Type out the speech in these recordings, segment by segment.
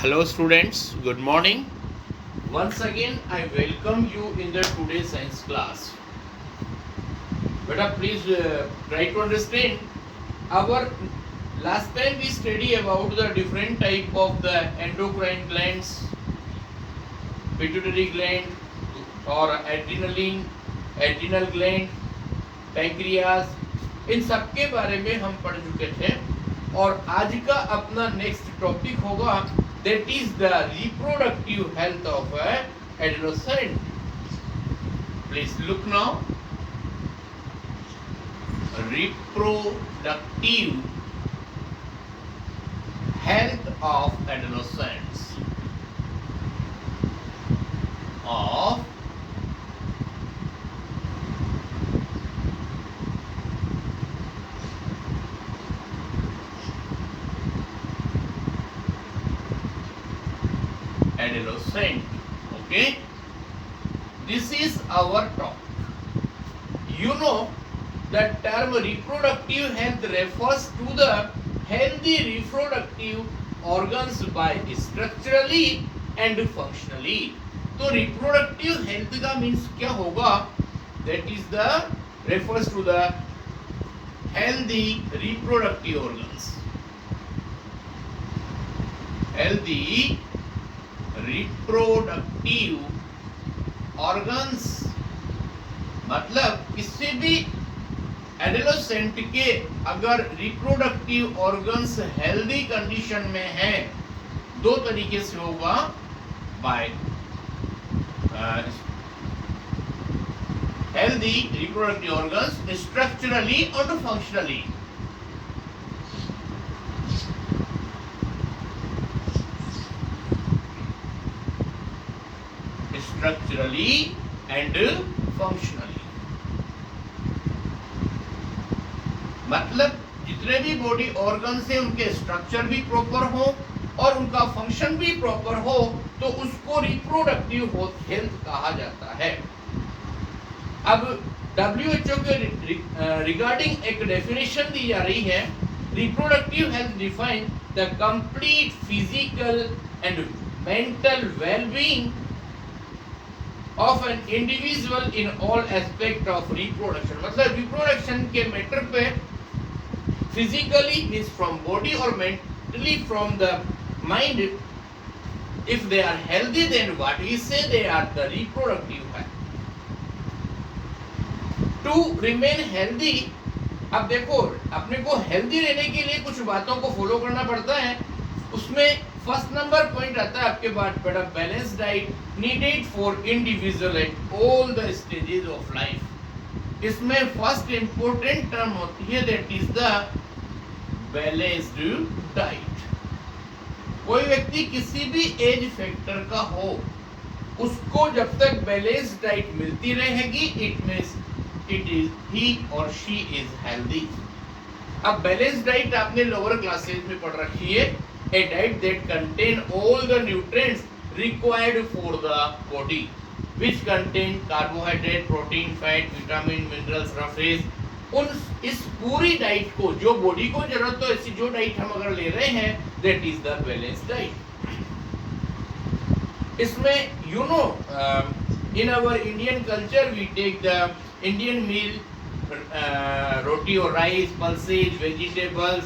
Hello students, good morning. Once again I welcome you in the today's science class. Beta please try to understand our last time we study about the different type of the endocrine glands, pituitary gland or adrenal gland, pancreas, इन सब के बारे में हम पढ़ चुके थे और आज का अपना नेक्स्ट टॉपिक होगा that is the reproductive health of adolescent. Please look now. Reproductive health of adolescents. Of adolescent. Okay, this is our topic. You know the term reproductive health refers to the healthy reproductive organs by structurally and functionally. तो reproductive health का means क्या होगा? That is the refers to the healthy reproductive organs. Healthy reproductive organs मतलब किसी भी adolescent के अगर reproductive organs healthy condition में हैं दो तरीके से होगा by healthy reproductive organs structurally और फंक्शनली. स्ट्रक्चरली एंड फंक्शनली मतलब जितने भी बॉडी ऑर्गन्स हैं उनके स्ट्रक्चर भी प्रॉपर हो और उनका फंक्शन भी प्रॉपर हो तो उसको रिप्रोडक्टिव हेल्थ कहा जाता है. अब WHO के रिगार्डिंग एक डेफिनेशन दी जा रही है. Reproductive health define the complete physical and mental wellbeing of an individual in all aspect of reproduction. मतलब reproduction के मैटर पे physically means from body or mentally from the mind. If they are healthy, then what we say they are the reproductive health. To remain healthy, अब देखो अपने को healthy रहने के लिए कुछ बातों को follow करना पड़ता है. उसमें फर्स्ट नंबर पॉइंट आता है आपके पास बेटा balance diet needed for individual at all the stages of life. इसमें फर्स्ट इंपॉर्टेंट टर्म होती है that is the balanced diet. कोई व्यक्ति किसी भी एज फैक्टर का हो उसको जब तक बैलेंस डाइट मिलती रहेगी it means it is he और शी इज हेल्दी. अब बैलेंस डाइट आपने लोअर क्लासेस में पढ़ रखी है. A diet that contain all the nutrients required for the body, which contain carbohydrate, protein, fat, vitamin, minerals, roughes. उन इस पूरी डाइट को जो बॉडी को जरूरत हो ऐसी जो डाइट हम अगर ले रहे हैं that is the balanced diet. इसमें you know in our Indian culture we take the Indian meal, roti or rice, pulses, vegetables.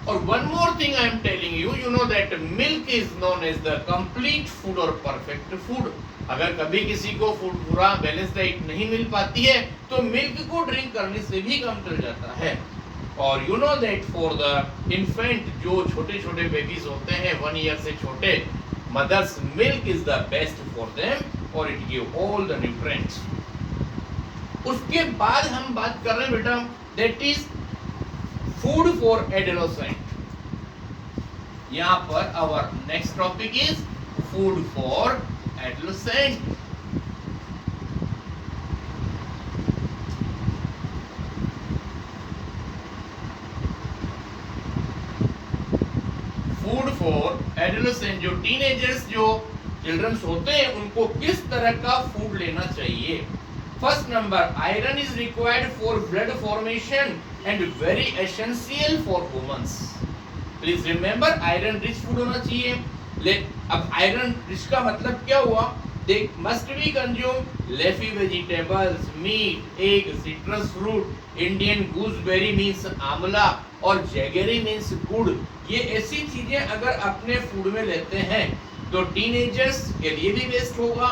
और one more thing I am telling you, you know that milk is known as the complete food or perfect food. अगर कभी किसी को food पूरा balance diet नहीं मिल पाती है तो मिल्क को ड्रिंक करने से भी कम चल जाता है. और you know that for the infant जो छोटे छोटे बेबीज होते हैं 1 ईयर से छोटे mother's milk is the best for them और it give all the nutrients. उसके बाद हम बात कर रहे हैं बेटा that is food for adolescent. यहाँ पर our next topic is food for adolescent. Food for adolescent जो टीनेजर्स जो चिल्ड्रंस होते हैं उनको किस तरह का फूड लेना चाहिए. First number iron is required for blood formation and very essential for humans. Please remember iron rich food होना चाहिए. अब आयरन रिच का मतलब क्या हुआ? They must be consume leafy vegetables, meat, egg, citrus fruit, Indian gooseberry means amla और jaggery means गुड़। ये ऐसी चीजें अगर अपने फूड में लेते हैं तो टीनेजर्स के लिए भी बेस्ट होगा,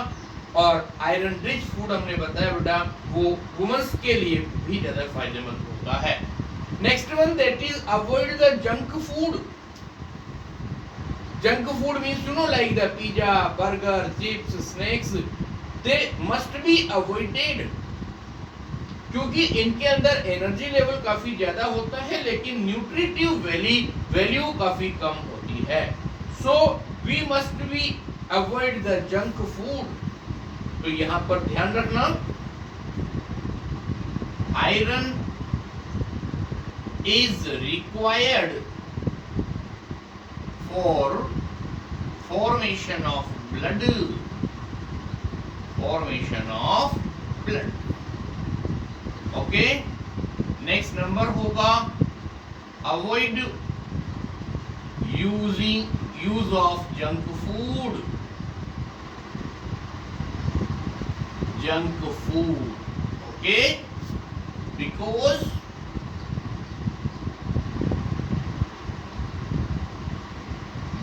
और आयरन रिच फूड हमने बताया बेटा वो वुमेन्स के लिए भी ज्यादा फायदेमंद होता है। Next one that is avoid the junk food. Junk food means you know like the pizza, burger, chips, snacks, they must be avoided, क्योंकि इनके अंदर एनर्जी लेवल काफी ज्यादा होता है लेकिन न्यूट्रिटिव वैल्यू काफी कम होती है। So we must be avoid the junk food. तो यहां पर ध्यान रखना, iron is required for formation of blood, okay. Next number होगा avoid use of junk food, okay, because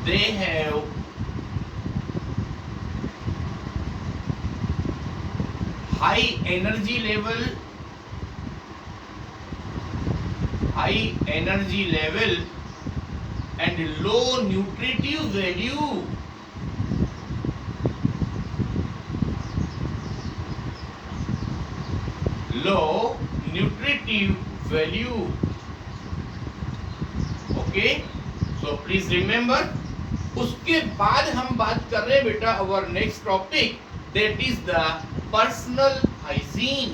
they have high energy level and low nutritive value, okay, so please remember। उसके बाद हम बात कर रहे हैं बेटा our next topic that is the personal hygiene.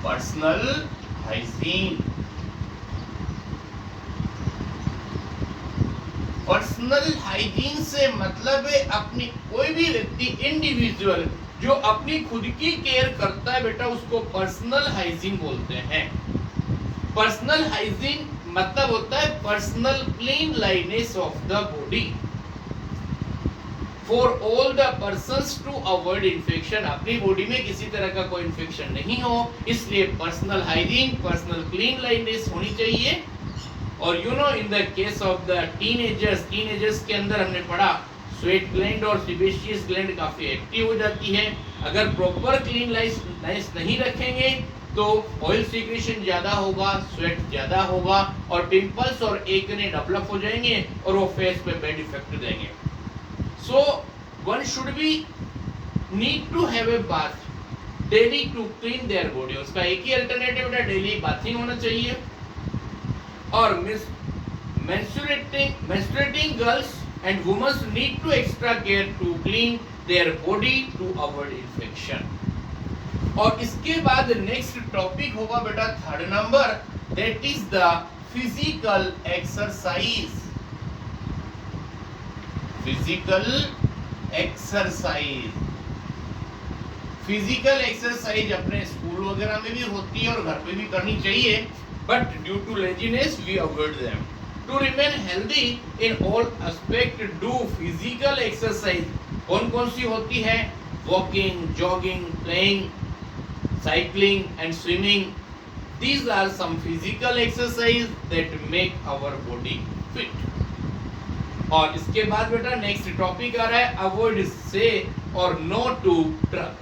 Personal hygiene से मतलब है अपनी कोई भी व्यक्ति इंडिविजुअल जो अपनी खुद की केयर करता है बेटा उसको पर्सनल हाइजीन बोलते हैं। पर्सनल हाइजीन मतलब होता है personal cleanliness of the body for all the persons to avoid infection. अपनी बॉडी में किसी तरह का कोई इन्फेक्शन नहीं हो, इसलिए पर्सनल हाइजीन, पर्सनल क्लीनलीनेस होनी चाहिए। और you know in the case of the teenagers के अंदर हमने पढ़ा स्वेट ग्लैंड और सीबेशियस ग्लैंड काफी एक्टिव हो जाती है। अगर प्रॉपर क्लीनलीनेस नहीं रखेंगे तो ऑयल सीक्रेशन ज्यादा होगा, स्वेट ज्यादा होगा और पिंपल्स और एक्ने डेवलप हो जाएंगे और वो फेस पे बैड इफेक्ट देंगे। So one should be need to have a bath daily to clean their body. उसका एक ही अल्टरनेटिव है, डेली बाथिंग होना चाहिए। और menstruating girls and women need to extra care to clean their body to avoid infection। और इसके बाद नेक्स्ट टॉपिक होगा बेटा third number that is the physical exercise. Physical exercise अपने स्कूल वगैरह में भी होती है और घर पे भी करनी चाहिए, but due to laziness we avoid them. To remain healthy in all aspect do physical exercise. कौन कौन सी होती है? Walking, jogging, playing, cycling and swimming. These are some physical exercise that make our body fit। और इसके बाद बेटा next topic आ रहा है अवॉइड से और no to drug.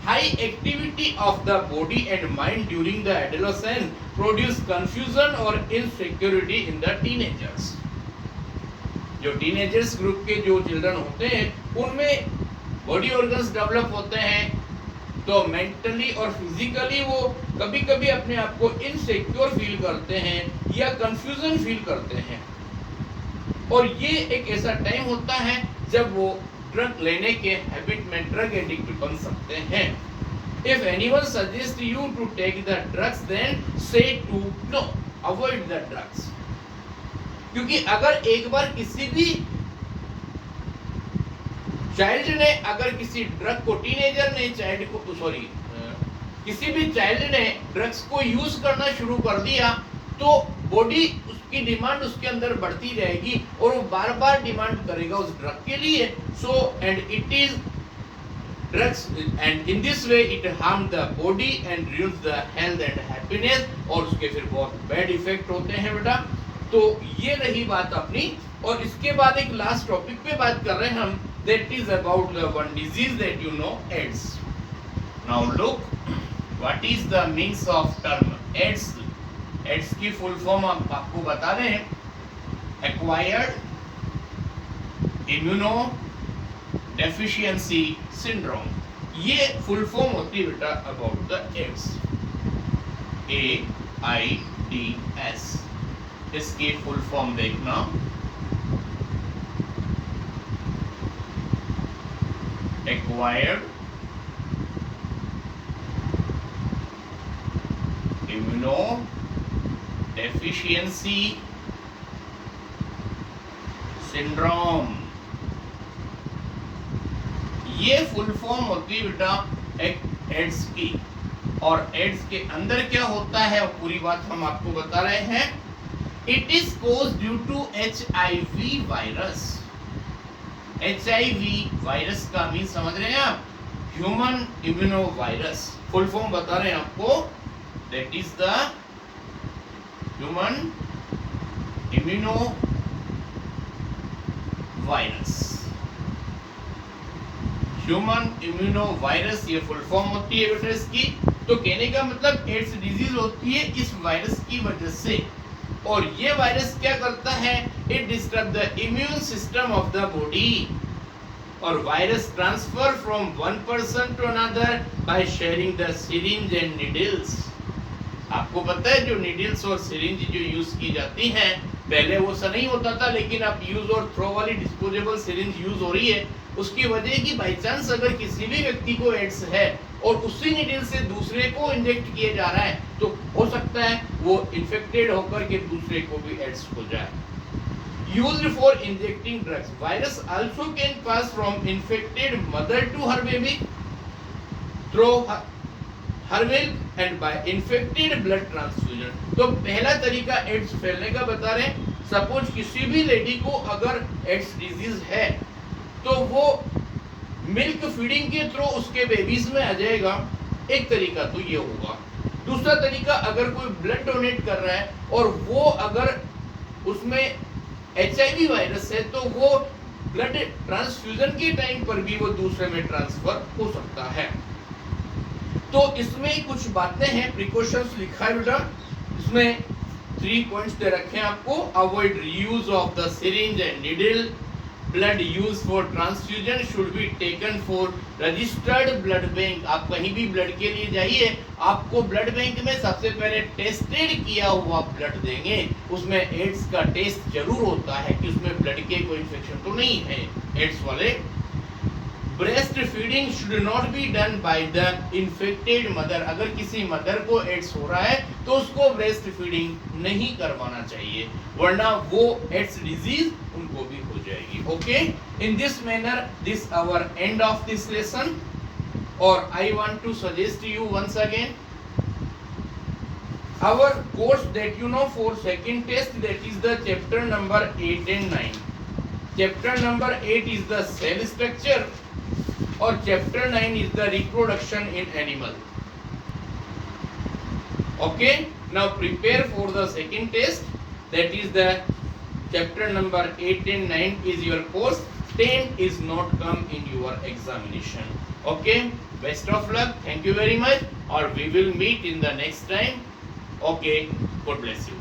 High activity of the body and mind during the adolescence produce confusion और insecurity in the teenagers. जो टीनेजर्स ग्रुप के जो चिल्ड्रन होते हैं उनमें बॉडी ऑर्गन्स डेवलप होते हैं, तो मेंटली और फिजिकली वो कभी कभी अपने आप को इनसिक्योर फील करते हैं या कंफ्यूजन फील करते हैं। और ये एक ऐसा टाइम होता है जब वो ड्रग लेने के हैबिट में ड्रग एडिक्ट बन सकते हैं। If anyone suggest you to take the drugs then say to no, avoid the drugs. क्योंकि अगर एक बार किसी भी चाइल्ड ने अगर किसी ड्रग को टीनेजर ने चाइल्ड को किसी भी चाइल्ड ने ड्रग्स को यूज करना शुरू कर दिया तो बॉडी उसकी डिमांड उसके अंदर बढ़ती रहेगी और वो बार बार डिमांड करेगा उस ड्रग के लिए. So and it is drugs, and in this way it harm the body and ruins the health and happiness, और उसके फिर बहुत बैड इफेक्ट होते हैं बेटा. तो ये रही बात अपनी. और इसके बाद एक लास्ट टॉपिक पे बात कर रहे हैं हम, that is about the one disease that you know, AIDS. Now look, what is the means of term AIDS? AIDS की फुल फॉर्म आपको बता रहे हैं, acquired immunodeficiency syndrome. ये फुल फॉर्म होती है बेटा अबाउट द एड्स, AIDS. इसकी फुल फॉर्म देखना, acquired immunodeficiency syndrome. ये फुल फॉर्म होती है बेटा एड्स की. और एड्स के अंदर क्या होता है वो पूरी बात हम आपको बता रहे हैं. It is cause due to HIV virus. HIV virus का मीन समझ रहे हैं आप, human immuno virus. Full form बता रहे हैं आपको, that is the human immuno virus. Human immuno virus ये फुल फॉर्म होती है बेटा इसकी. तो कहने का मतलब एड्स डिजीज होती है इस वायरस की वजह से. और ये वायरस क्या करता है, it disturb the immune system of the body. और virus transfer from one person to another by sharing the syringe and needles. आपको पता है जो नीडल्स और सिरिंज जो यूज की जाती हैं, पहले वो सा नहीं होता था, लेकिन अब यूज और थ्रो वाली डिस्पोजेबल सिरिंज यूज हो रही है. उसकी वजह है कि बाई चांस अगर किसी भी व्यक्ति को एड्स है और उसी नीडल से दूसरे को इंजेक्ट किया जा रहा है, तो हो सकता है वो इन्फेक्टेड होकर के दूसरे को भी एड्स हो जाए. Used for injecting drugs, virus also can pass from infected mother to her baby through her milk and by infected blood transfusion. तो पहला तरीका एड्स फैलने का बता रहे हैं. सपोज किसी भी लेडी को अगर एड्स डिजीज है तो वो मिल्क फीडिंग के थ्रू उसके बेबीज में आ जाएगा. एक तरीका तो ये होगा. दूसरा तरीका, अगर कोई ब्लड डोनेट कर रहा है और वो अगर उसमें HIV वायरस है तो वो ब्लड ट्रांसफ्यूजन के टाइम पर भी वो दूसरे में ट्रांसफर हो सकता है. तो इसमें कुछ बातें हैं, प्रिकॉशंस लिखा है बेटा. इसमें 3 पॉइंट्स दे रखे हैं आपको. Avoid reuse of the syringe and needle. Blood use for transfusion should be taken for registered blood bank. आप कहीं भी ब्लड के लिए जाइए, आपको ब्लड बैंक में सबसे पहले टेस्टेड किया हुआ ब्लड देंगे. उसमें एड्स का टेस्ट जरूर होता है कि उसमें ब्लड के कोई इन्फेक्शन तो नहीं है एड्स वाले. Breast feeding should not be done by the infected mother. अगर किसी मदर को एड्स हो रहा है तो उसको ब्रेस्ट फीडिंग नहीं करवाना चाहिए, वरना वो एड्स डिजीज उनको भी हो जाएगी. Okay, in this manner this our end of this lesson. और I want to suggest you once again our course that you know for second test, that is the chapter number 8 and 9. Chapter number 8 is the cell structure और chapter 9 is the reproduction in animal. Okay, now prepare for the second test, that is the chapter number 8 and 9 is your course. 10 is not come in your examination. Okay, best of luck, thank you very much, or we will meet in the next time. Okay, God bless you.